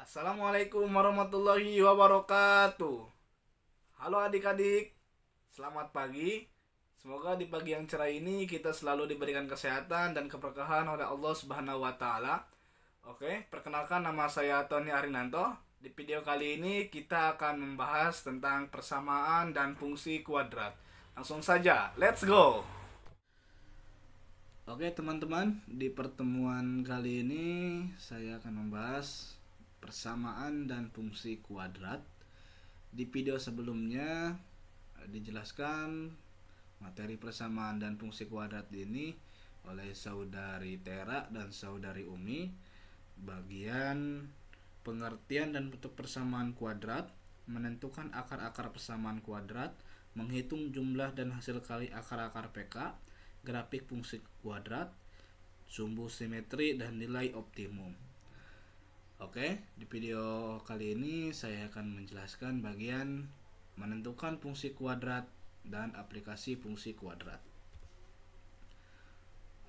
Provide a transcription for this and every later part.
Assalamualaikum warahmatullahi wabarakatuh. Halo adik-adik, selamat pagi. Semoga di pagi yang cerah ini kita selalu diberikan kesehatan dan keberkahan oleh Allah Subhanahu wa taala. Oke, perkenalkan nama saya Tony Arinanto. Di video kali ini kita akan membahas tentang persamaan dan fungsi kuadrat. Langsung saja, let's go. Oke teman-teman, di pertemuan kali ini saya akan membahas persamaan dan fungsi kuadrat. Di video sebelumnya dijelaskan materi persamaan dan fungsi kuadrat ini oleh saudari Tera dan saudari Umi. Bagian pengertian dan bentuk persamaan kuadrat, menentukan akar-akar persamaan kuadrat, menghitung jumlah dan hasil kali akar-akar PK, grafik fungsi kuadrat, sumbu simetri, dan nilai optimum. Oke, di video kali ini saya akan menjelaskan bagian menentukan fungsi kuadrat dan aplikasi fungsi kuadrat.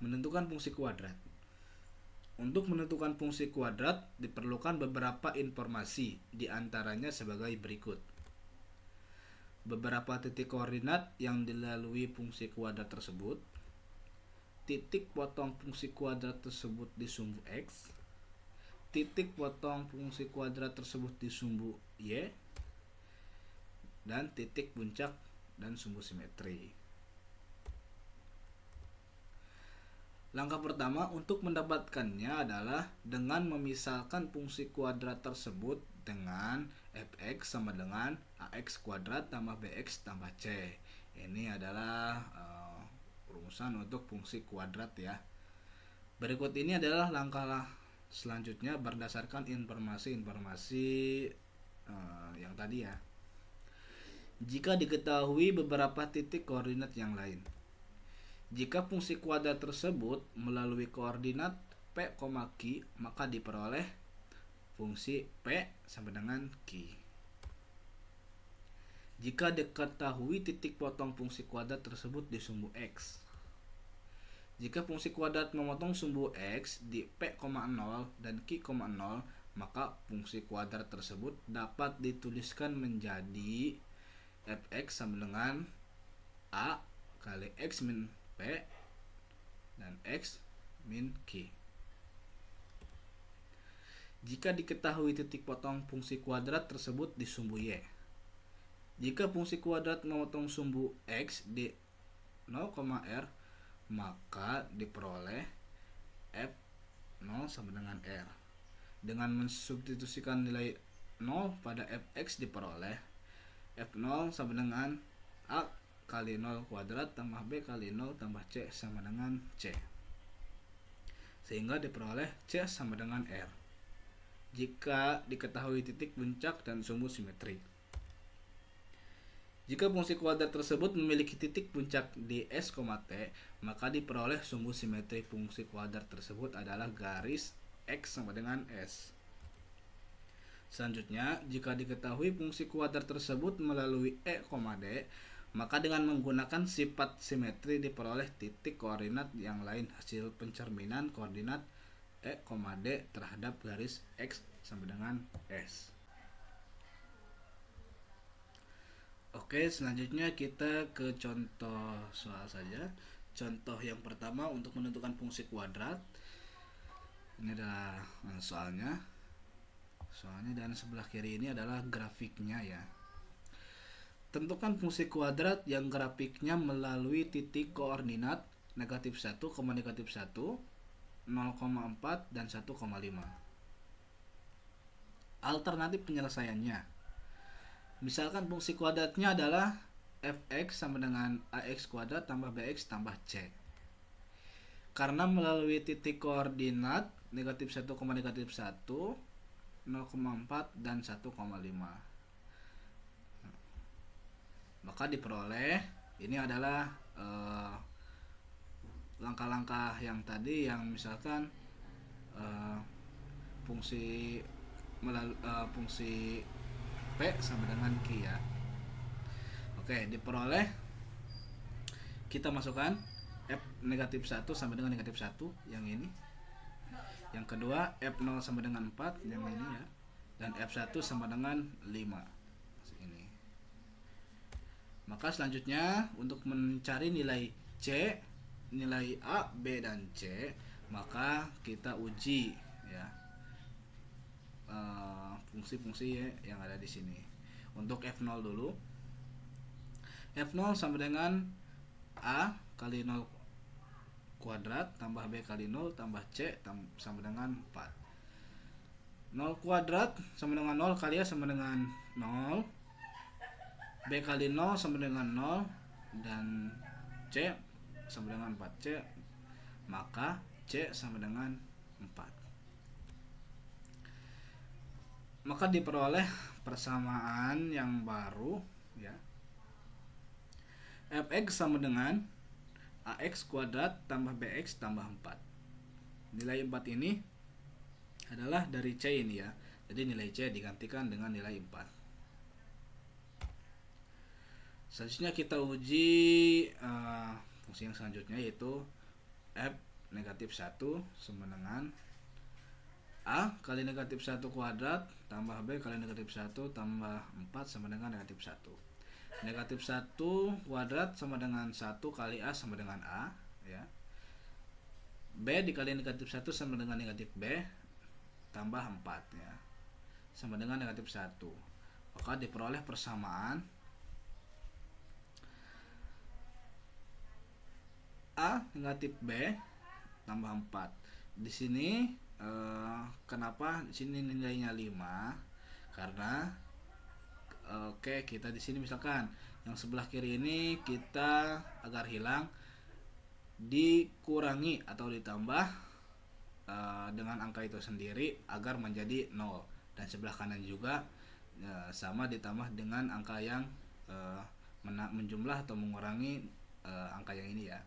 Menentukan fungsi kuadrat. Untuk menentukan fungsi kuadrat diperlukan beberapa informasi, diantaranya sebagai berikut. Beberapa titik koordinat yang dilalui fungsi kuadrat tersebut, titik potong fungsi kuadrat tersebut di sumbu X, titik potong fungsi kuadrat tersebut di sumbu Y, dan titik puncak dan sumbu simetri. Langkah pertama untuk mendapatkannya adalah dengan memisahkan fungsi kuadrat tersebut dengan fx sama dengan ax kuadrat tambah bx tambah c. Ini adalah rumusan untuk fungsi kuadrat ya. Berikut ini adalah langkah selanjutnya berdasarkan informasi-informasi yang tadi ya. Jika diketahui beberapa titik koordinat yang lain, jika fungsi kuadrat tersebut melalui koordinat P, Q, maka diperoleh fungsi P sama dengan Q. Jika diketahui titik potong fungsi kuadrat tersebut di sumbu X, jika fungsi kuadrat memotong sumbu X di P,0 dan Q,0, maka fungsi kuadrat tersebut dapat dituliskan menjadi fx sama dengan A kali X min P dan X min Q. Jika diketahui titik potong fungsi kuadrat tersebut di sumbu Y, jika fungsi kuadrat memotong sumbu X di 0,R, maka diperoleh F0 sama dengan R. Dengan mensubstitusikan nilai 0 pada fx diperoleh F0 sama dengan A kali 0 kuadrat tambah B kali 0 tambah C sama dengan C. Sehingga diperoleh C sama dengan R. Jika diketahui titik puncak dan sumbu simetri. Jika fungsi kuadrat tersebut memiliki titik puncak di S, T, maka diperoleh sumbu simetri fungsi kuadrat tersebut adalah garis X sama dengan S. Selanjutnya, jika diketahui fungsi kuadrat tersebut melalui E, D, maka dengan menggunakan sifat simetri diperoleh titik koordinat yang lain hasil pencerminan koordinat E, D terhadap garis X sama dengan S. Oke, selanjutnya kita ke contoh soal saja. Contoh yang pertama untuk menentukan fungsi kuadrat. Ini adalah soalnya. Dan sebelah kiri ini adalah grafiknya ya. Tentukan fungsi kuadrat yang grafiknya melalui titik koordinat negatif 1, negatif 1, 0,4 dan 1,5. Alternatif penyelesaiannya. Misalkan fungsi kuadratnya adalah fx sama dengan ax kuadrat tambah bx tambah c. Karena melalui titik koordinat negatif 1, negatif 1, 0,4 dan 1,5, maka diperoleh ini adalah langkah-langkah yang tadi yang misalkan fungsi P sama dengan Q ya. Oke, diperoleh kita masukkan F negatif 1 sama dengan negatif 1 yang ini. Yang kedua F0 sama dengan 4 yang ini ya. dan F1 sama dengan 5 ini. Maka selanjutnya untuk mencari nilai C, nilai A, B dan C, maka kita uji ya fungsi-fungsi yang ada di sini. Untuk F0 dulu. F0 sama dengan A kali 0 kuadrat tambah B kali 0 tambah C sama dengan 4. 0 kuadrat sama dengan 0 kali A sama dengan 0. B kali 0 sama dengan 0 dan C sama dengan 4C, maka C sama dengan 4. Maka diperoleh persamaan yang baru ya. Fx sama dengan AX kuadrat tambah BX tambah 4. Nilai 4 ini adalah dari C ini ya. Jadi nilai C digantikan dengan nilai 4. Selanjutnya kita uji fungsi yang selanjutnya, yaitu F negatif 1 sama dengan A kali negatif 1 kuadrat tambah B kali negatif 1 tambah 4 sama dengan negatif 1. Negatif 1 kuadrat sama dengan 1 kali A sama dengan A ya. B dikali negatif 1 sama dengan negatif B tambah 4 ya, sama dengan negatif 1. Maka diperoleh persamaan A negatif B tambah 4. Di sini kenapa di sini nilainya 5? Karena kita di sini misalkan yang sebelah kiri ini kita agar hilang dikurangi atau ditambah dengan angka itu sendiri agar menjadi 0, dan sebelah kanan juga sama ditambah dengan angka yang menjumlah atau mengurangi angka yang ini ya.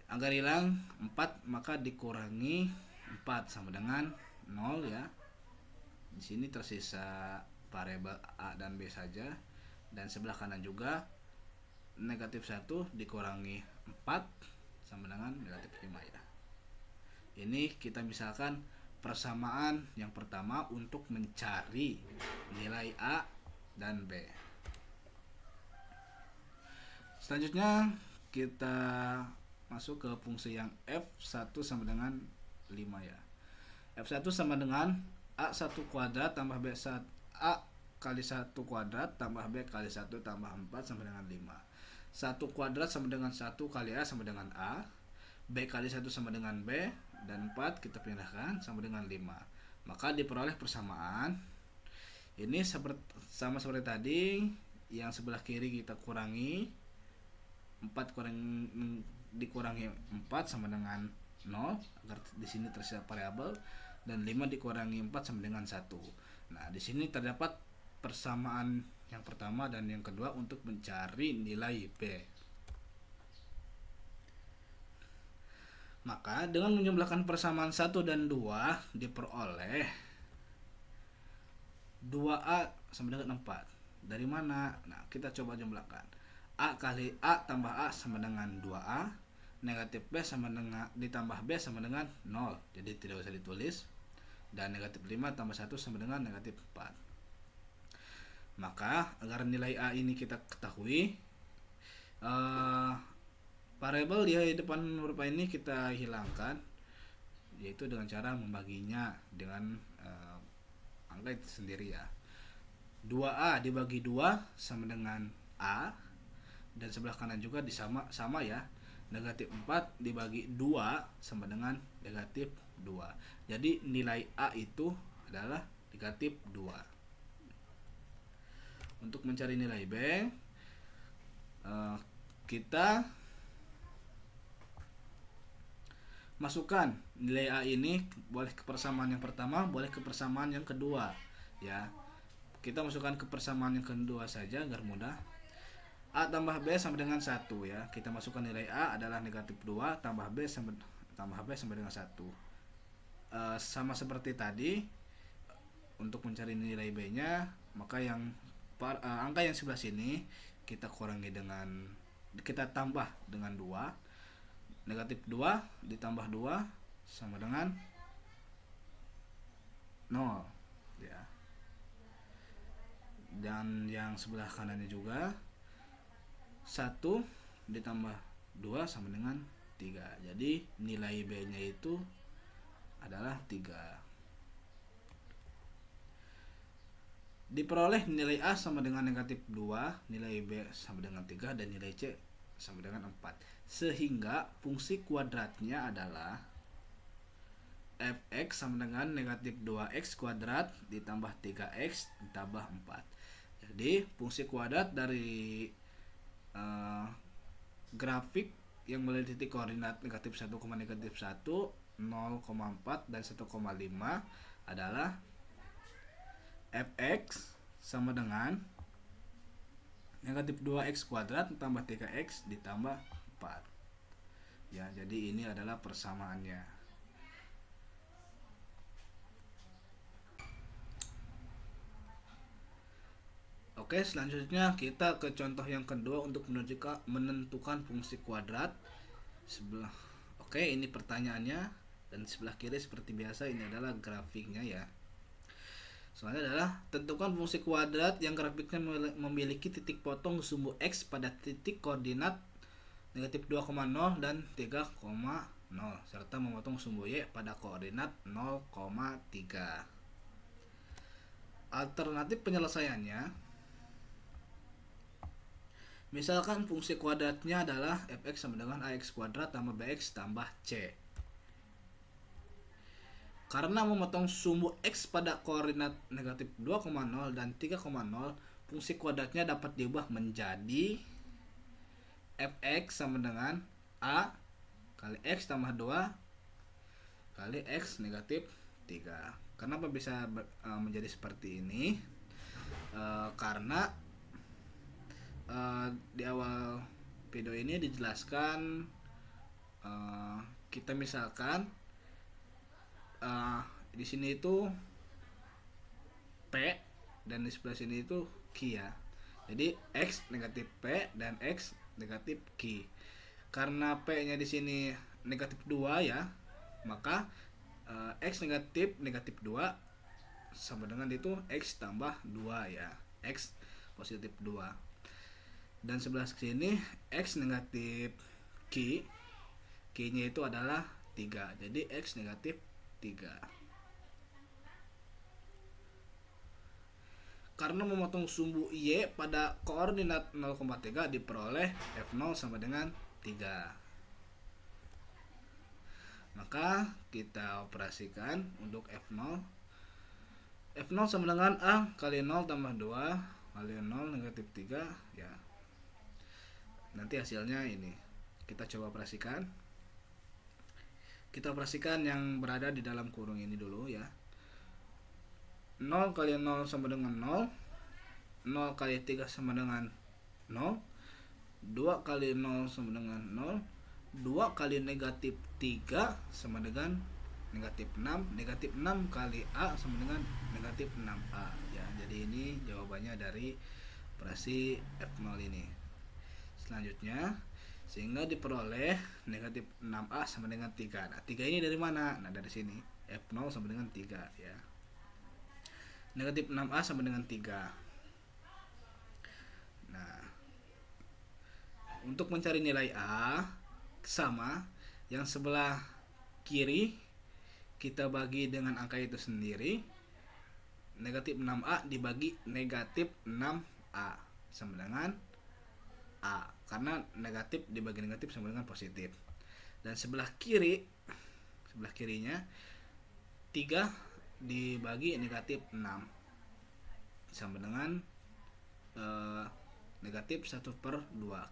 Agar hilang 4 maka dikurangi 4 sama dengan 0 ya. Di sini tersisa variabel A dan B saja, dan sebelah kanan juga negatif 1 dikurangi 4 sama dengan negatif 5 ya. Ini kita misalkan persamaan yang pertama untuk mencari nilai A dan B. Selanjutnya kita masuk ke fungsi yang F1 sama dengan 5 ya. F1 sama dengan A1 kuadrat tambah B1 A kali 1 kuadrat tambah B kali 1 tambah 4 sama dengan 5. 1 kuadrat sama dengan 1 kali A sama dengan A. B kali 1 sama dengan B, dan 4 kita pindahkan sama dengan 5. Maka diperoleh persamaan ini sama seperti tadi. Yang sebelah kiri kita kurangi 4 dikurangi 4 sama dengan 0 agar di sini tersisa variabel, dan 5 dikurangi 4 sama dengan 1. Nah, di sini terdapat persamaan yang pertama dan yang kedua untuk mencari nilai B. Maka dengan menjumlahkan persamaan 1 dan 2 diperoleh 2A sama dengan 4. Dari mana? Nah, kita coba jumlahkan. A kali A tambah A sama dengan 2A. Negatif B sama dengan ditambah B sama dengan 0. Jadi tidak usah ditulis. Dan negatif 5 tambah 1 sama dengan negatif 4. Maka agar nilai A ini kita ketahui, variabel di depan huruf A ini kita hilangkan, yaitu dengan cara membaginya dengan angka itu sendiri ya. 2A dibagi 2 sama dengan A, dan sebelah kanan juga sama ya. Negatif 4 dibagi 2 sama dengan negatif 2. Jadi nilai A itu adalah negatif 2. Untuk mencari nilai B, kita masukkan nilai A ini boleh ke persamaan yang pertama, boleh ke persamaan yang kedua ya. Kita masukkan ke persamaan yang kedua saja agar mudah. A tambah B sama dengan 1 ya. Kita masukkan nilai A adalah negatif 2 tambah B sama dengan 1. Sama seperti tadi, untuk mencari nilai B nya, maka yang angka yang sebelah sini kita tambah dengan 2. Negatif 2 ditambah 2 sama dengan 0. ya. Dan yang sebelah kanannya juga 1 ditambah 2 sama dengan 3. Jadi nilai B-nya itu adalah 3. Diperoleh nilai A sama dengan negatif 2, nilai B sama dengan 3, dan nilai C sama dengan 4. Sehingga fungsi kuadratnya adalah fx sama dengan negatif 2x kuadrat ditambah 3x ditambah 4. Jadi fungsi kuadrat dari grafik yang memiliki titik koordinat negatif 1, negatif 1, 0,4 dan 1,5 adalah fx sama dengan negatif 2x kuadrat ditambah 3x ditambah 4. Ya, jadi ini adalah persamaannya. Oke, selanjutnya kita ke contoh yang kedua untuk menentukan fungsi kuadrat. Oke, ini pertanyaannya, dan di sebelah kiri seperti biasa ini adalah grafiknya ya. Soalnya adalah tentukan fungsi kuadrat yang grafiknya memiliki titik potong sumbu x pada titik koordinat negatif 2,0 dan 3,0 serta memotong sumbu y pada koordinat 0,3. Alternatif penyelesaiannya, misalkan fungsi kuadratnya adalah fx sama dengan ax kuadrat tambah bx tambah c. Karena memotong sumbu x pada koordinat negatif 2,0 dan 3,0, fungsi kuadratnya dapat diubah menjadi fx sama dengan a kali x tambah 2 kali x negatif 3. Kenapa bisa menjadi seperti ini? Karena di awal video ini dijelaskan kita misalkan di sini itu P dan di sebelah sini itu Q ya. Jadi X negatif P dan X negatif Q. Karena P-nya di sini negatif 2 ya, maka X negatif 2 sama dengan itu X tambah 2 ya. X positif 2. Dan sebelah sini X negatif Q. Q-nya itu adalah 3. Jadi X negatif 3. Karena memotong sumbu Y pada koordinat 0,3 diperoleh F0 sama dengan 3. Maka kita operasikan untuk F0. F0 sama dengan A kali 0 tambah 2 kali 0 negatif 3 ya. Nanti hasilnya ini. Kita coba operasikan. Kita operasikan yang berada di dalam kurung ini dulu ya. 0 kali 0 sama dengan 0. 0 kali 3 sama dengan 0. 2 kali 0 sama dengan 0. 2 kali negatif 3 sama dengan negatif 6. Negatif 6 kali A sama dengan negatif 6A ya. Jadi ini jawabannya dari operasi F0 ini. Selanjutnya, sehingga diperoleh negatif 6A sama dengan 3. Nah, 3 ini dari mana? Nah, dari sini. F0 sama dengan 3 ya. Negatif 6A sama dengan 3. Nah, untuk mencari nilai A sama yang sebelah kiri kita bagi dengan angka itu sendiri. Negatif 6A dibagi negatif 6A sama dengan A, karena negatif dibagi negatif sama dengan positif. Dan sebelah kirinya 3 dibagi negatif 6 sama dengan negatif 1/2.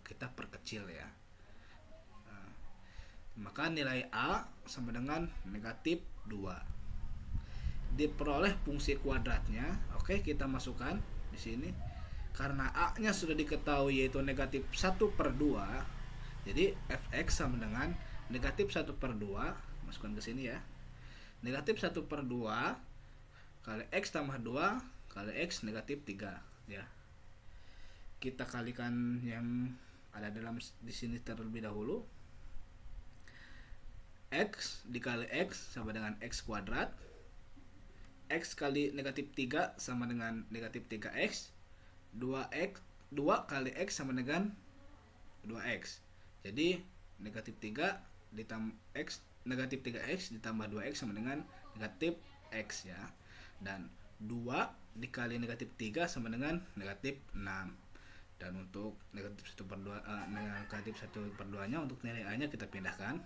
Kita perkecil ya. Maka nilai A sama dengan negatif 2. Diperoleh fungsi kuadratnya. Oke, kita masukkan di sini. Karena A-nya sudah diketahui yaitu negatif 1/2, jadi fx sama dengan negatif 1/2. Masukkan ke sini ya. Negatif 1/2 kali x tambah 2 kali x negatif 3 ya. Kita kalikan yang ada di sini terlebih dahulu. X dikali x sama dengan x kuadrat X kali negatif 3 sama dengan negatif 3X. 2 kali X sama dengan 2X. Jadi negatif 3 ditambah X, negatif 3X ditambah 2X sama dengan negatif X ya. Dan 2 dikali negatif 3 sama dengan negatif 6. Dan untuk negatif 1/2 negatif 1/2 nya untuk nilai A nya kita pindahkan.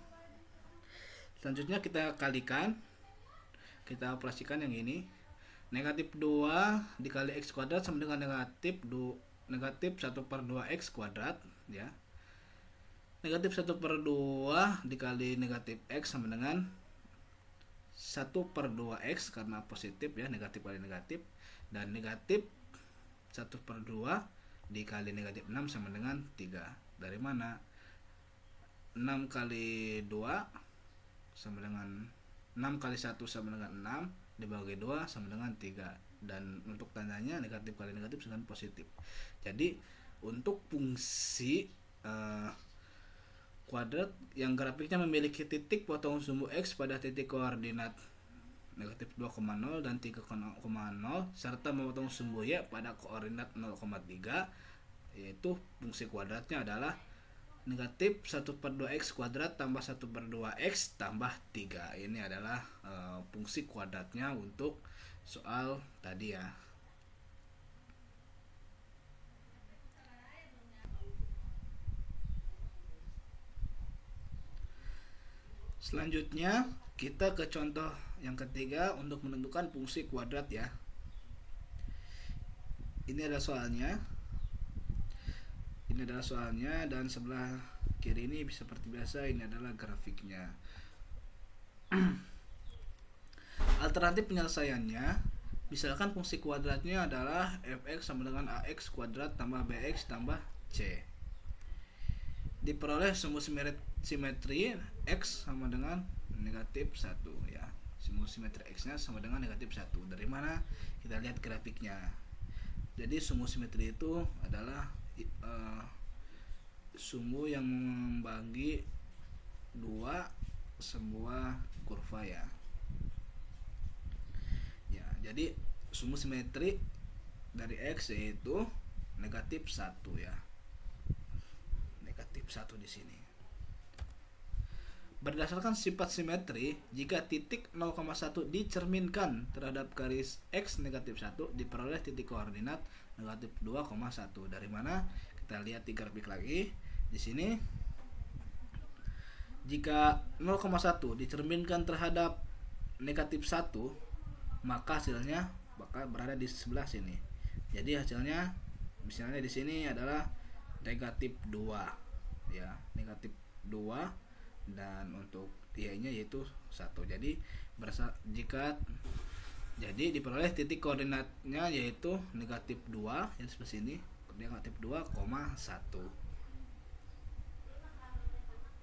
Selanjutnya kita kalikan, kita operasikan yang ini. Negatif 2 dikali X kuadrat sama dengan negatif 1/2X kuadrat ya. Negatif 1/2 dikali negatif X sama dengan 1/2X karena positif ya, negatif kali negatif. Dan negatif 1/2 dikali negatif 6 sama dengan 3. Dari mana? 6 kali 2 sama dengan 6 kali 1 sama dengan 6 dibagi 2 sama dengan 3. Dan untuk tandanya negatif kali negatif dengan positif. Jadi untuk fungsi kuadrat yang grafiknya memiliki titik potong sumbu X pada titik koordinat negatif 2,0 dan 3,0 serta memotong sumbu Y pada koordinat 0,3, yaitu fungsi kuadratnya adalah negatif 1/2X kuadrat tambah 1/2X tambah 3. Ini adalah fungsi kuadratnya untuk soal tadi ya. Selanjutnya kita ke contoh yang ketiga untuk menentukan fungsi kuadrat ya. Ini adalah soalnya dan sebelah kiri ini seperti biasa ini adalah grafiknya. Alternatif penyelesaiannya, misalkan fungsi kuadratnya adalah fx sama dengan ax kuadrat tambah bx tambah c. Diperoleh sumbu simetri x sama dengan negatif 1 ya. Sumbu simetri x-nya sama dengan negatif 1. Dari mana? Kita lihat grafiknya. Jadi sumbu simetri itu adalah sumbu yang membagi dua sebuah kurva ya. Ya, jadi sumbu simetri dari x yaitu negatif 1 ya. Negatif 1 di sini. Berdasarkan sifat simetri, jika titik 0,1 dicerminkan terhadap garis X negatif 1, diperoleh titik koordinat negatif 2,1. Dari mana? Kita lihat di grafik lagi. Di sini, jika 0,1 dicerminkan terhadap negatif 1, maka hasilnya bakal berada di sebelah sini. Jadi hasilnya, misalnya di sini adalah negatif 2. Ya, negatif 2. Dan untuk y-nya yaitu 1. Jadi jadi diperoleh titik koordinatnya yaitu negatif 2 yang sebelah sini, negatif 2,1.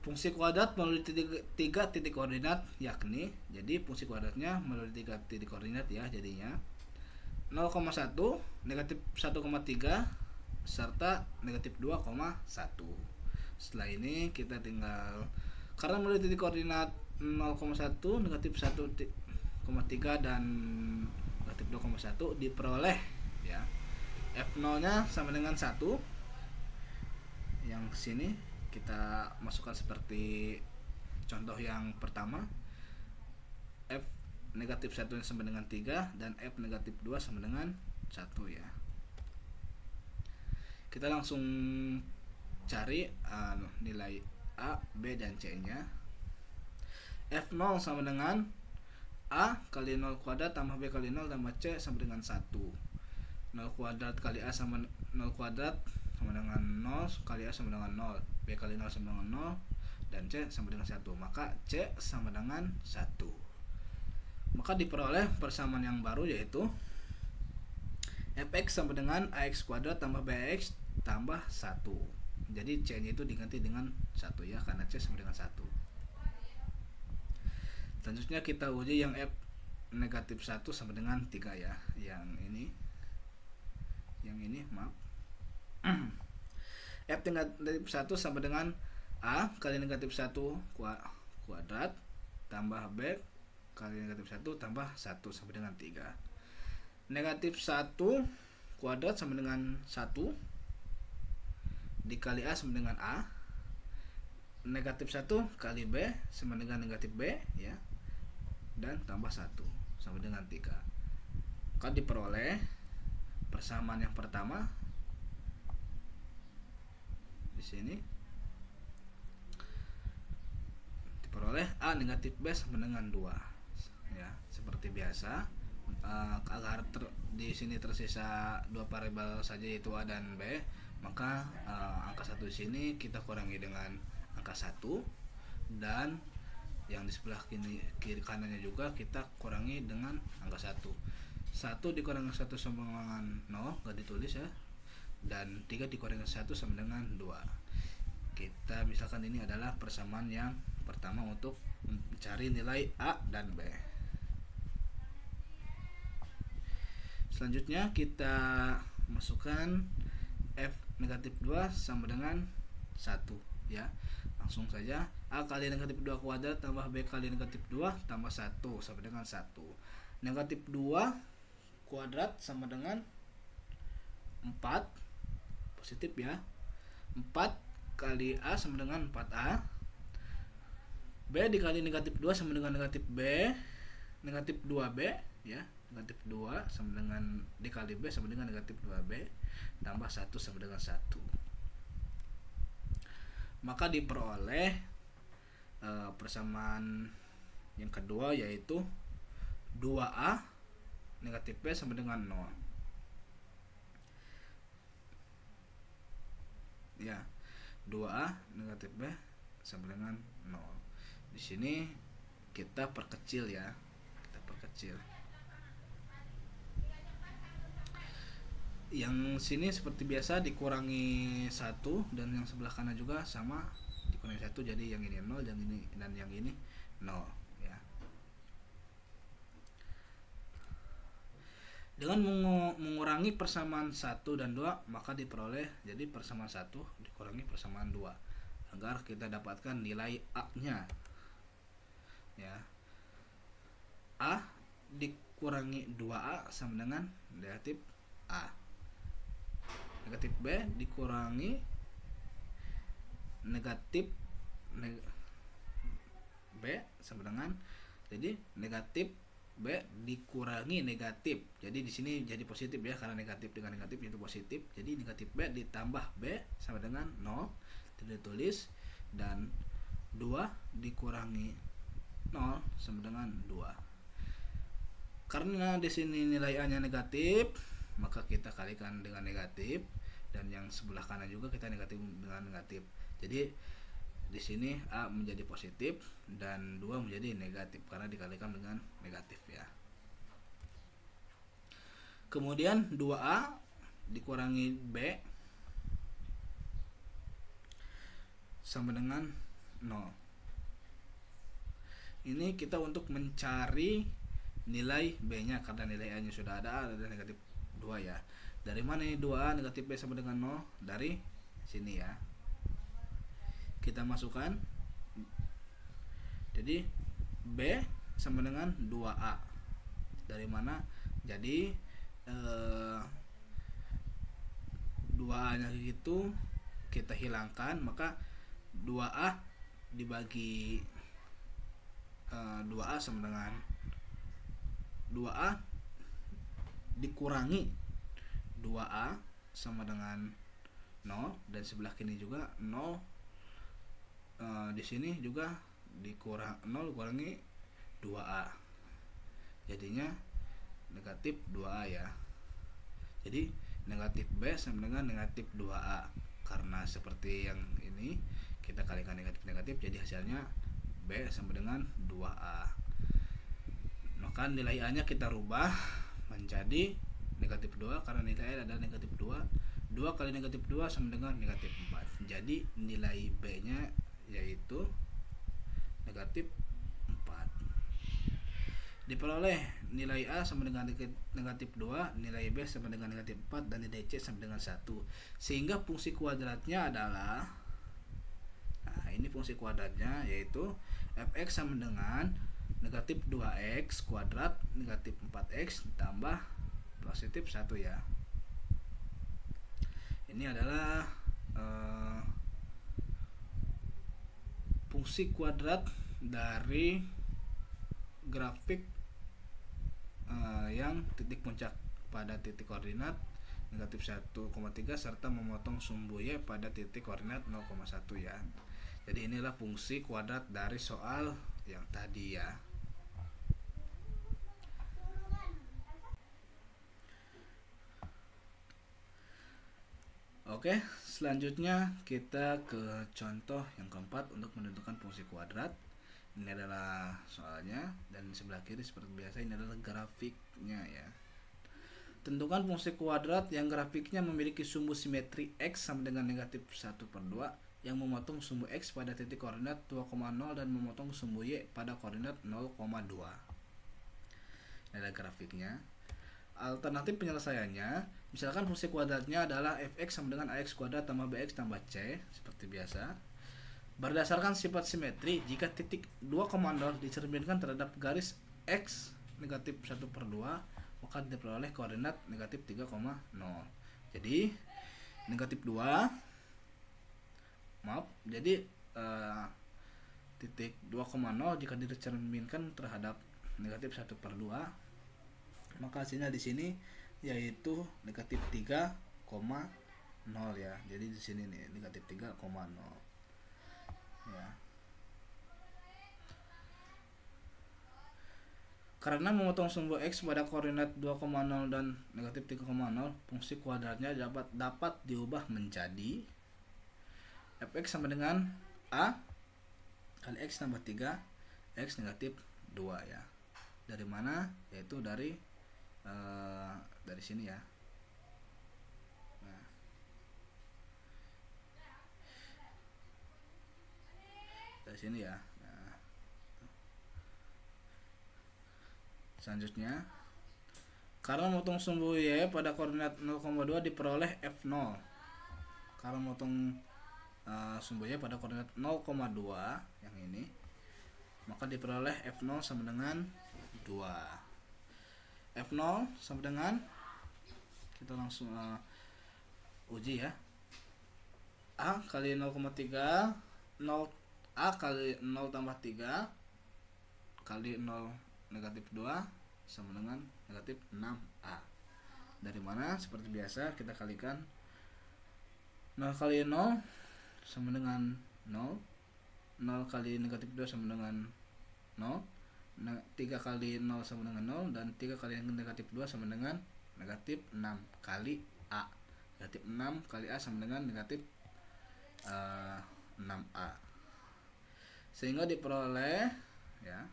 Fungsi kuadrat melalui tiga titik koordinat, yakni jadi fungsi kuadratnya melalui 3 titik koordinat ya, jadinya 0,1, negatif 1,3 serta negatif 2,1. Setelah ini kita tinggal, karena melalui titik koordinat 0,1, negatif 1,3 dan negatif 2,1 diperoleh ya. F0 nya sama dengan 1. Yang sini kita masukkan seperti contoh yang pertama. F negatif 1 sama dengan 3 dan F negatif 2 sama dengan 1 ya. Kita langsung cari nilai A, B, dan C-nya. F0 sama dengan A kali 0 kuadrat tambah B kali 0 tambah C sama dengan 1. 0 kuadrat kali A sama 0 kuadrat sama dengan 0, kali A sama dengan 0, B kali 0 sama dengan 0, dan C sama dengan 1. Maka C sama dengan 1. Maka diperoleh persamaan yang baru yaitu Fx sama dengan Ax kuadrat tambah Bx tambah 1. Jadi C-nya itu diganti dengan 1 ya, karena C sama dengan 1. Selanjutnya kita uji yang F negatif 1 sama dengan 3 ya. Yang ini maaf. F negatif 1 sama dengan A kali negatif 1 kuadrat tambah B kali negatif 1 tambah 1 sama dengan 3. Negatif 1 kuadrat sama dengan 1 dikali A sama dengan A. Negatif 1 kali B sama dengan negatif B ya. Dan tambah 1 sama dengan 3. Maka diperoleh persamaan yang pertama di sini diperoleh A negatif B sama dengan 2 ya, seperti biasa. Agar di sini tersisa dua variabel saja, yaitu A dan B, maka angka 1 di sini kita kurangi dengan angka 1, dan yang di sebelah kiri kanannya juga kita kurangi dengan angka 1. 1 dikurangi 1 sama dengan 0, gak ditulis ya, dan 3 dikurangi 1 sama dengan 2. Kita misalkan ini adalah persamaan yang pertama untuk mencari nilai A dan B. Selanjutnya kita masukkan F negatif 2 sama dengan 1 ya. Langsung saja, A kali negatif 2 kuadrat tambah B kali negatif 2 tambah 1 sama dengan 1. Negatif 2 kuadrat sama dengan 4, positif ya. 4 kali A sama dengan 4A. B dikali negatif 2 sama dengan negatif B, negatif 2B ya. Negatif 2 sama dengan dikali B sama dengan negatif 2B tambah 1 sama dengan 1. Maka diperoleh persamaan yang kedua, yaitu 2A negatif B sama dengan 0 ya. 2A negatif B sama dengan 0. Di sini kita perkecil ya, kita perkecil. Yang sini seperti biasa dikurangi 1, dan yang sebelah kanan juga sama dikurangi 1, jadi yang ini 0, yang ini dan yang ini 0 ya. Dengan mengurangi persamaan 1 dan 2, maka diperoleh jadi persamaan 1 dikurangi persamaan 2 agar kita dapatkan nilai A-nya ya. A dikurangi 2A sama dengan negatif A. Negatif B dikurangi negatif B sama dengan, jadi negatif B dikurangi negatif. Jadi di sini jadi positif ya, karena negatif dengan negatif itu positif. Jadi negatif B ditambah B sama dengan 0, tidak ditulis, dan 2 dikurangi 0 sama dengan 2. Karena di sini nilai A-nya negatif, maka kita kalikan dengan negatif, dan yang sebelah kanan juga kita negatif dengan negatif. Jadi di sini A menjadi positif dan 2 menjadi negatif karena dikalikan dengan negatif ya. Kemudian 2A dikurangi B sama dengan 0. Ini kita untuk mencari nilai B-nya, karena nilai A-nya sudah ada negatif 2 ya. Dari mana ini 2A negatif B sama dengan 0? Dari sini ya. Kita masukkan, jadi B sama dengan 2A. Dari mana? Jadi 2A nya itu kita hilangkan, maka 2A dibagi 2A sama dengan 2A dikurangi 2A sama dengan 0, dan sebelah kiri juga 0. Di sini juga dikurang 0 kurangi 2A, jadinya negatif 2A ya. Jadi negatif B sama dengan negatif 2A. Karena seperti yang ini kita kalikan negatif-negatif, jadi hasilnya B sama dengan 2A. Maka nilai A nya kita rubah menjadi negatif 2, karena nilai A adalah negatif 2. 2 kali negatif 2 sama dengan negatif 4. Jadi nilai B nya yaitu negatif 4. Diperoleh nilai A sama dengan negatif 2, nilai B sama dengan negatif 4, dan nilai C sama dengan 1. Sehingga fungsi kuadratnya adalah, nah ini fungsi kuadratnya, yaitu fx sama dengan negatif negatif 2x kuadrat negatif 4x ditambah positif 1 ya. Ini adalah fungsi kuadrat dari grafik yang titik puncak pada titik koordinat negatif 1,3 serta memotong sumbu Y pada titik koordinat 0,1 ya. Jadi inilah fungsi kuadrat dari soal yang tadi ya. Oke, selanjutnya kita ke contoh yang keempat untuk menentukan fungsi kuadrat. Ini adalah soalnya, dan sebelah kiri seperti biasa ini adalah grafiknya ya. Tentukan fungsi kuadrat yang grafiknya memiliki sumbu simetri X sama dengan negatif 1/2 yang memotong sumbu X pada titik koordinat 2,0 dan memotong sumbu Y pada koordinat 0,2. Ini adalah grafiknya. Alternatif penyelesaiannya, misalkan fungsi kuadratnya adalah fx sama dengan ax kuadrat tambah bx tambah c seperti biasa. Berdasarkan sifat simetri, jika titik 2,0 dicerminkan terhadap garis x negatif 1/2, maka diperoleh koordinat negatif 3,0. Jadi negatif 2, jadi titik 2,0 jika dicerminkan terhadap negatif 1/2, maka hasilnya di sini yaitu negatif 3,0 ya. Jadi di sini nih negatif 3,0 ya. Karena memotong sumbu X pada koordinat 2,0 dan negatif 3,0, fungsi kuadratnya dapat diubah menjadi fx sama dengan A kali X tambah 3 X negatif 2 ya. Dari mana? Yaitu dari sini ya. Nah, dari sini ya. Nah, selanjutnya, karena memotong sumbu Y pada koordinat 0,2 diperoleh F0. Karena memotong sumbu Y pada koordinat 0,2 yang ini, maka diperoleh F0 sama dengan 2. F0 sama dengan, kita langsung uji ya, A kali 0,3 A kali 0 tambah 3 kali 0 negatif 2 sama dengan negatif 6A. Dari mana? Seperti biasa kita kalikan 0 kali 0 sama dengan 0, 0 kali negatif 2 sama dengan 0, 3 kali 0 sama dengan 0, dan 3 kali negatif 2 sama dengan negatif 6 kali A. Negatif 6 kali A sama dengan negatif 6A. Sehingga diperoleh ya,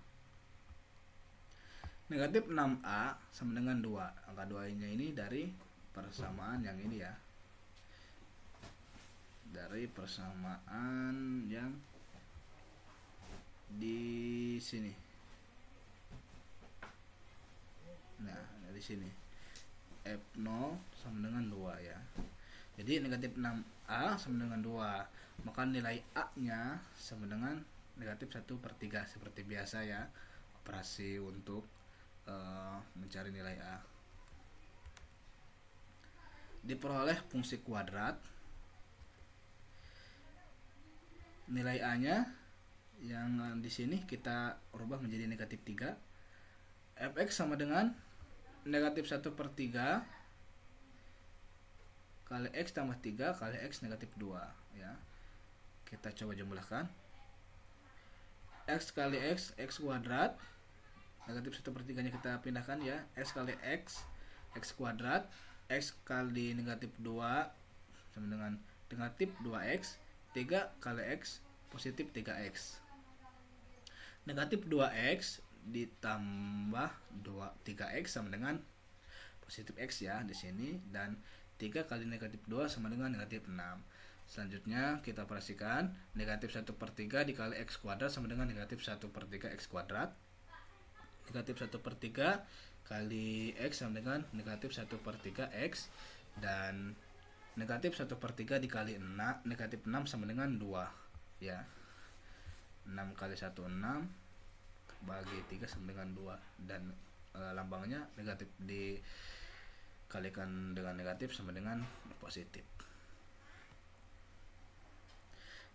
negatif 6A sama dengan 2. Angka 2 nya ini dari persamaan yang ini ya. Dari persamaan yang di sini. Nah, dari sini F0 sama dengan 2 ya. Jadi negatif 6A sama dengan 2, maka nilai A nya sama dengan negatif 1/3 seperti biasa ya, operasi untuk mencari nilai A. Diperoleh fungsi kuadrat, nilai A nya yang di sini kita rubah menjadi negatif 3. Fx sama dengan negatif 1/3 kali X tambah 3 kali X negatif 2 ya. Kita coba jumlahkan. X kali X, X kuadrat, negatif 1/3 nya kita pindahkan ya. X kali X, X kuadrat, X kali negatif 2 sama dengan negatif 2X, 3 kali X positif 3X. Negatif 2X ditambah 3X sama dengan positif X ya di sini, dan 3 kali negatif 2 sama dengan negatif 6. Selanjutnya kita operasikan negatif 1/3 dikali X kuadrat sama dengan negatif 1/3 X kuadrat. Negatif 1/3 kali X sama dengan negatif 1/3 X, dan negatif 1/3 dikali 6, negatif 6 sama dengan 2 ya. 6 kali 1 6, bagi 3 sama dengan 2, dan lambangnya negatif dikalikan dengan negatif sama dengan positif.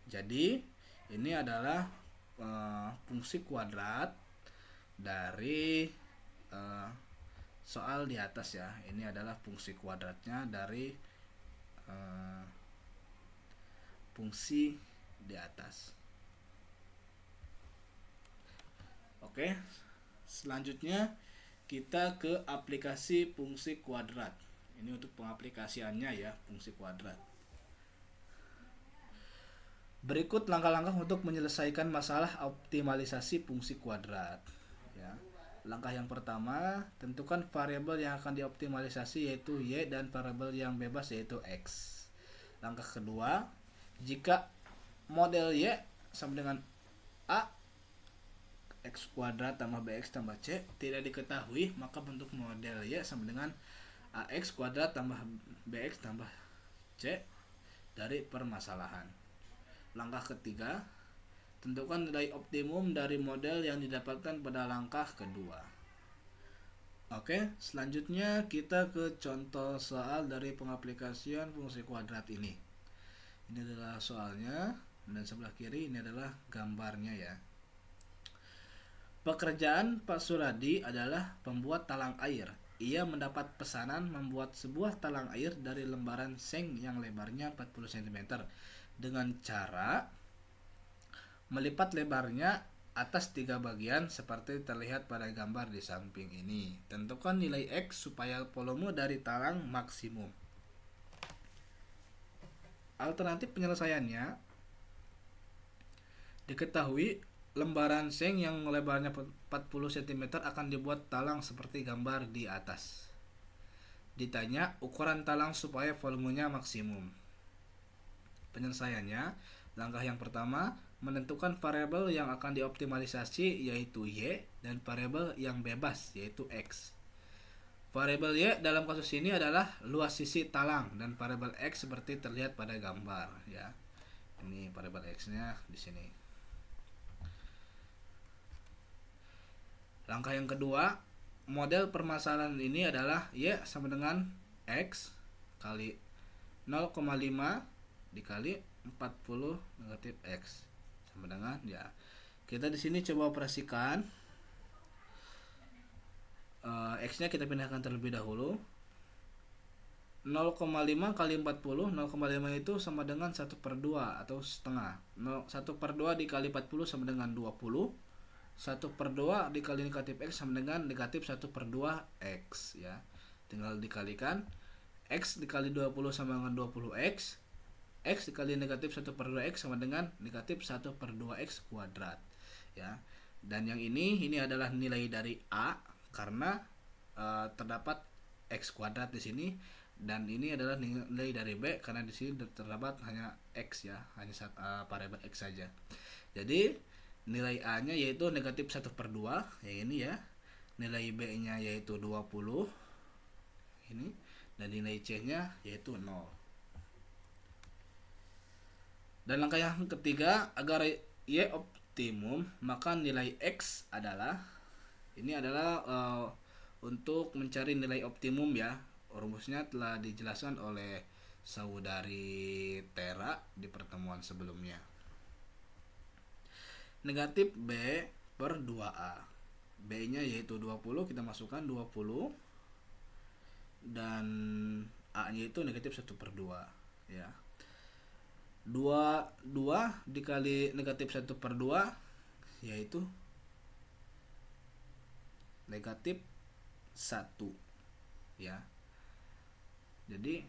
Jadi ini adalah fungsi kuadrat dari soal di atas ya. Ini adalah fungsi kuadratnya dari fungsi di atas. Oke, selanjutnya kita ke aplikasi fungsi kuadrat. Ini untuk pengaplikasiannya ya, fungsi kuadrat. Berikut langkah-langkah untuk menyelesaikan masalah optimalisasi fungsi kuadrat. Ya. Langkah yang pertama, tentukan variabel yang akan dioptimalisasi yaitu y dan variabel yang bebas yaitu x. Langkah kedua, jika model y sama dengan a x kuadrat tambah bx tambah c tidak diketahui, maka bentuk model y sama dengan ax kuadrat tambah bx tambah c dari permasalahan. Langkah ketiga, tentukan nilai optimum dari model yang didapatkan pada langkah kedua. Oke, selanjutnya kita ke contoh soal dari pengaplikasian fungsi kuadrat ini. Ini adalah soalnya, dan sebelah kiri ini adalah gambarnya ya. Pekerjaan Pak Suradi adalah pembuat talang air. Ia mendapat pesanan membuat sebuah talang air dari lembaran seng yang lebarnya 40 cm dengan cara melipat lebarnya atas 3 bagian seperti terlihat pada gambar di samping ini. Tentukan nilai X supaya volume dari talang maksimum. Alternatif penyelesaiannya, diketahui lembaran seng yang lebarnya 40 cm akan dibuat talang seperti gambar di atas. Ditanya ukuran talang supaya volumenya maksimum. Penyelesaiannya, langkah yang pertama, menentukan variabel yang akan dioptimalisasi yaitu y dan variabel yang bebas yaitu x. Variabel y dalam kasus ini adalah luas sisi talang dan variabel x seperti terlihat pada gambar ya. Ini variabel x-nya di sini. Langkah yang kedua, model permasalahan ini adalah y sama dengan x kali 0,5 dikali 40 negatif x sama dengan ya. Kita di sini coba operasikan x-nya kita pindahkan terlebih dahulu. 0,5 kali 40, 0,5 itu sama dengan 1/2 atau setengah. 1/2 dikali 40 sama dengan 20. 1/2 dikali negatif x sama dengan negatif 1/2 x ya. Tinggal dikalikan. X dikali 20 sama dengan 20x. X dikali negatif 1/2 x sama dengan negatif 1/2 x kuadrat ya. Dan yang ini adalah nilai dari A karena terdapat x kuadrat di sini, dan ini adalah nilai dari B karena di sini terdapat hanya x ya, hanya variabel x saja. Jadi nilai A-nya yaitu negatif 1/2 yang ini ya. Nilai B-nya yaitu 20 ini, dan nilai C-nya yaitu 0. Dan langkah yang ketiga, agar y optimum, maka nilai x adalah untuk mencari nilai optimum ya. Rumusnya telah dijelaskan oleh saudari Tera di pertemuan sebelumnya. Negatif B per 2A. B-nya yaitu 20, kita masukkan 20, dan A-nya itu negatif 1/2 ya. 2 dikali negatif 1/2 yaitu negatif 1 ya. Jadi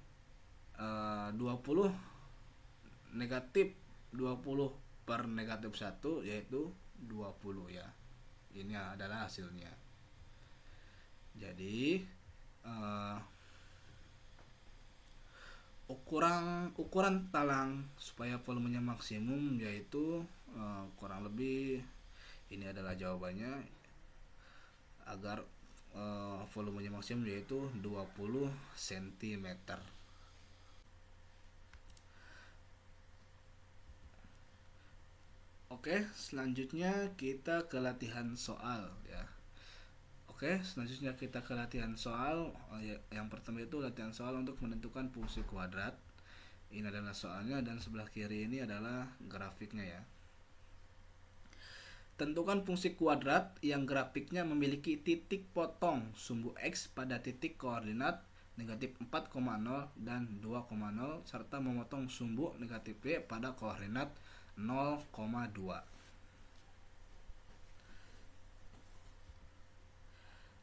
20 negatif 20 per negatif 1 yaitu 20 ya. Ini adalah hasilnya. Jadi ukuran talang supaya volumenya maksimum yaitu kurang lebih ini adalah jawabannya, agar volumenya maksimum yaitu 20 cm. Oke, selanjutnya kita ke latihan soal ya. Oke, selanjutnya kita ke latihan soal. Yang pertama itu latihan soal untuk menentukan fungsi kuadrat. Ini adalah soalnya dan sebelah kiri ini adalah grafiknya ya. Tentukan fungsi kuadrat yang grafiknya memiliki titik potong sumbu X pada titik koordinat negatif 4,0 dan 2,0 serta memotong sumbu negatif Y pada koordinat 0,2.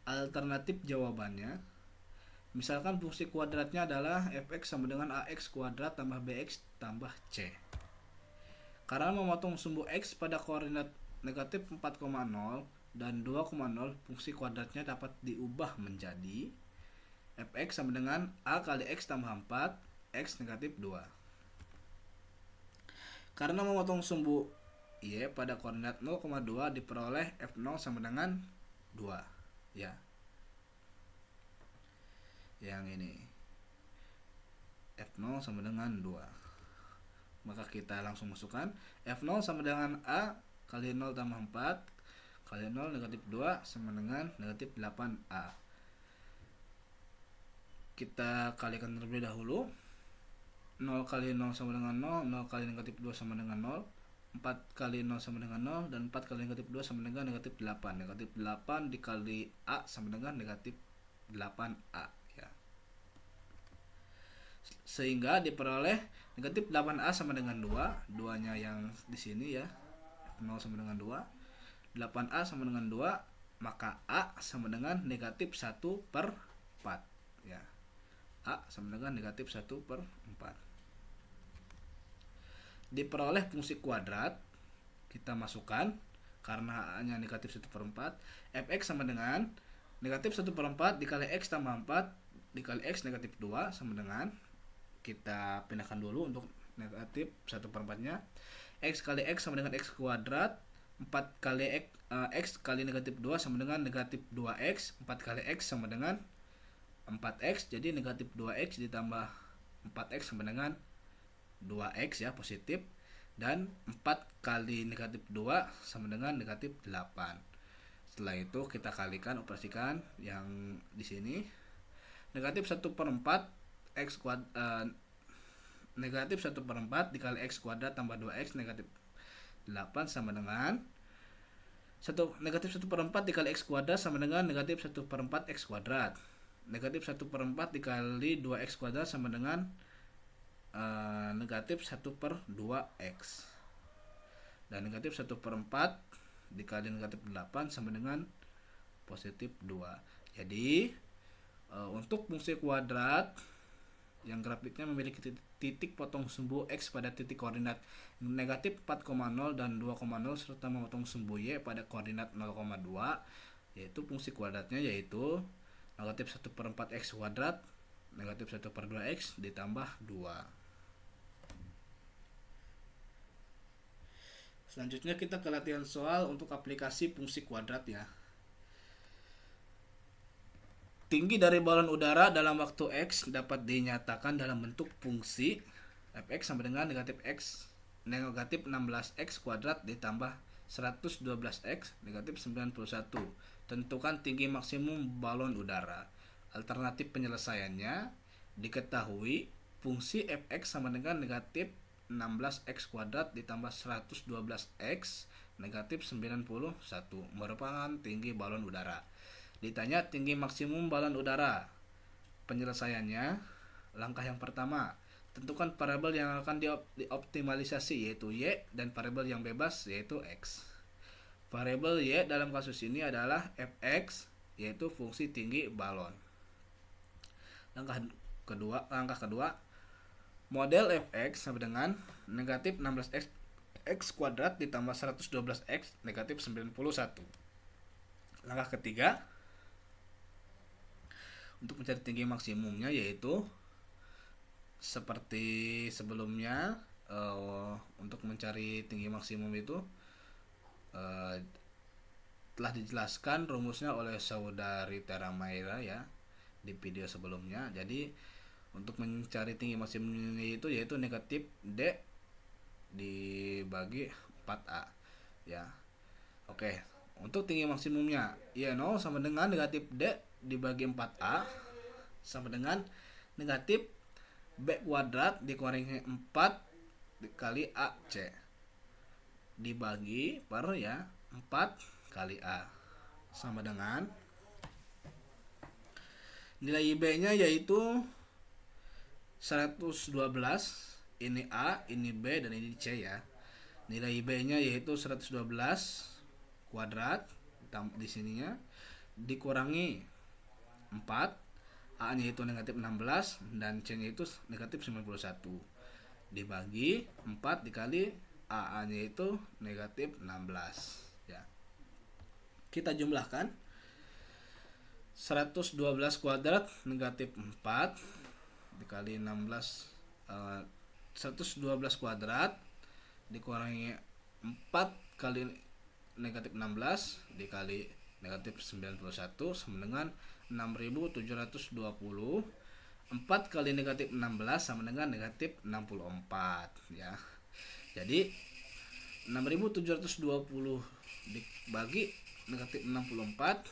Alternatif jawabannya, misalkan fungsi kuadratnya adalah fx sama dengan ax kuadrat tambah bx tambah c. Karena memotong sumbu x pada koordinat negatif 4,0 dan 2,0, fungsi kuadratnya dapat diubah menjadi fx sama dengan a kali x tambah 4, x negatif 2. Karena memotong sumbu y pada koordinat 0,2 diperoleh f0 sama dengan 2 ya. Yang ini f0 sama dengan 2. Maka kita langsung masukkan f0 sama dengan a kali 0 tambah 4 kali 0 negatif 2 sama dengan negatif 8a. Kita kalikan terlebih dahulu. 0 kali 0 sama dengan 0, 0 kali negatif 2 sama dengan 0, 4 kali 0 sama dengan 0, dan 4 kali negatif 2 sama dengan negatif 8. Negatif 8 dikali a sama dengan negatif 8a ya. Sehingga diperoleh negatif 8a sama dengan 2, 2 nya yang di sini ya, 0 sama dengan 2, 8a sama dengan 2, maka a sama dengan negatif 1/4 ya. A sama dengan negatif 1/4. Diperoleh fungsi kuadrat, kita masukkan karena a nya negatif 1/4, fx sama dengan negatif 1/4 dikali x tambah 4 dikali x negatif 2 sama dengan, kita pindahkan dulu untuk negatif 1/4 nya, x kali x sama dengan x kuadrat, 4 kali x kali negatif 2 sama dengan negatif 2x, 4 kali x sama dengan 4x, jadi negatif 2x ditambah 4x sama dengan 2x ya, positif, dan 4 kali negatif 2 sama dengan negatif 8. Setelah itu kita kalikan, operasikan yang di sini. Negatif 1/4 x kuadrat, negatif 1/4 dikali x kuadrat tambah 2x negatif 8 sama dengan negatif 1/4 dikali x kuadrat sama dengan negatif 1/4 x kuadrat. Negatif 1/4 dikali 2x kuadrat sama dengan negatif 1/2x. Dan negatif 1/4 dikali negatif 8 sama dengan positif 2. Jadi untuk fungsi kuadrat yang grafiknya memiliki titik potong sumbu x pada titik koordinat negatif 4,0 dan 2,0 serta memotong sumbu y pada koordinat 0,2, yaitu fungsi kuadratnya yaitu negatif 1/4 x kuadrat negatif 1/2x ditambah 2. Selanjutnya kita ke latihan soal untuk aplikasi fungsi kuadrat ya. Tinggi dari balon udara dalam waktu X dapat dinyatakan dalam bentuk fungsi fx sama dengan negatif 16x kuadrat ditambah 112x negatif 91. Tentukan tinggi maksimum balon udara. Alternatif penyelesaiannya, diketahui fungsi fx sama dengan negatif 16x kuadrat ditambah 112x negatif 91 merupakan tinggi balon udara. Ditanya tinggi maksimum balon udara. Penyelesaiannya, langkah yang pertama, tentukan variabel yang akan dioptimalisasi yaitu y dan variabel yang bebas yaitu x. Variabel y dalam kasus ini adalah fx yaitu fungsi tinggi balon. Langkah kedua, model fx sama dengan negatif 16x x kuadrat ditambah 112x negatif 91. Langkah ketiga, untuk mencari tinggi maksimumnya yaitu seperti sebelumnya, untuk mencari tinggi maksimum itu telah dijelaskan rumusnya oleh saudari Tera Maira ya di video sebelumnya. Jadi untuk mencari tinggi maksimumnya itu yaitu negatif D dibagi 4A. ya. Oke, untuk tinggi maksimumnya Y0 sama dengan negatif D dibagi 4A sama dengan negatif B kuadrat dikurangi 4 dikali AC dibagi per ya 4 kali A sama dengan nilai IB-nya yaitu 112. Ini A, ini B, dan ini C ya. Nilai IB-nya yaitu 112 kuadrat di sininya dikurangi 4, A-nya itu negatif 16 dan C-nya itu negatif 91 dibagi 4 dikali A-nya itu negatif 16 ya. Kita jumlahkan 112 kuadrat negatif 4 dikali 16 112 kuadrat dikurangi 4 kali negatif 16 dikali negatif 91 sama dengan 6720. 4 kali negatif 16 sama dengan negatif 64 ya. Jadi 6720 dibagi negatif 64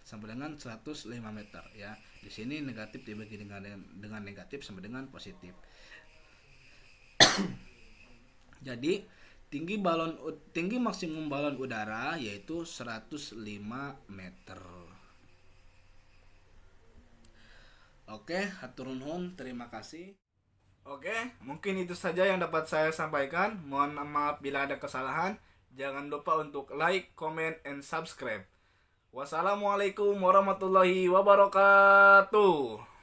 sama dengan 105 meter ya. Di sini negatif dibagi dengan negatif sama dengan positif. Jadi tinggi maksimum balon udara yaitu 105 meter. Oke, hatur nuhun, terima kasih. Oke, mungkin itu saja yang dapat saya sampaikan. Mohon maaf bila ada kesalahan. Jangan lupa untuk like, comment, and subscribe. Wassalamualaikum warahmatullahi wabarakatuh.